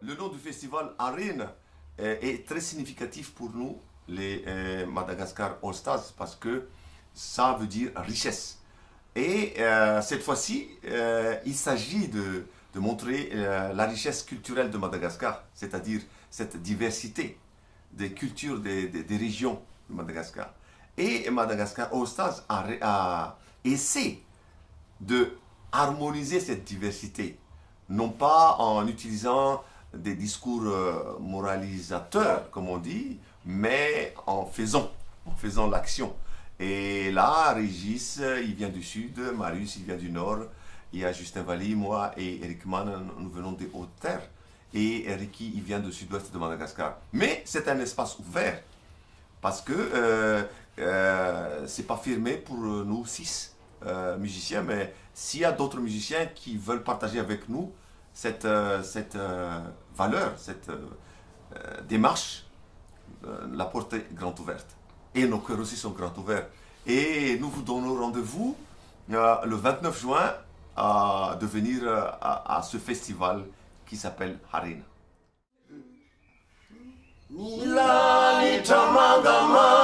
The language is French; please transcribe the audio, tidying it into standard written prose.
Le nom du festival Harina est très significatif pour nous, les Madagascar All Stars, parce que ça veut dire richesse. Et cette fois-ci, il s'agit de montrer la richesse culturelle de Madagascar, c'est-à-dire cette diversité des cultures des régions de Madagascar. Et Madagascar All Stars a essayé de harmoniser cette diversité, non pas en utilisant des discours moralisateurs, comme on dit, mais en faisant l'action. Et là, Régis, il vient du sud, Marius, il vient du nord, il y a Justin Valli, moi et Eric Mann, nous venons des Hautes-Terres, et Ricky, il vient du sud-ouest de Madagascar. Mais c'est un espace ouvert, parce que c'est pas fermé pour nous six musiciens, mais s'il y a d'autres musiciens qui veulent partager avec nous cette valeur, cette démarche, la porte est grande ouverte. Et nos cœurs aussi sont grands ouverts. Et nous vous donnons rendez-vous le 29 juin de venir à ce festival qui s'appelle Harina. Milani Tamangama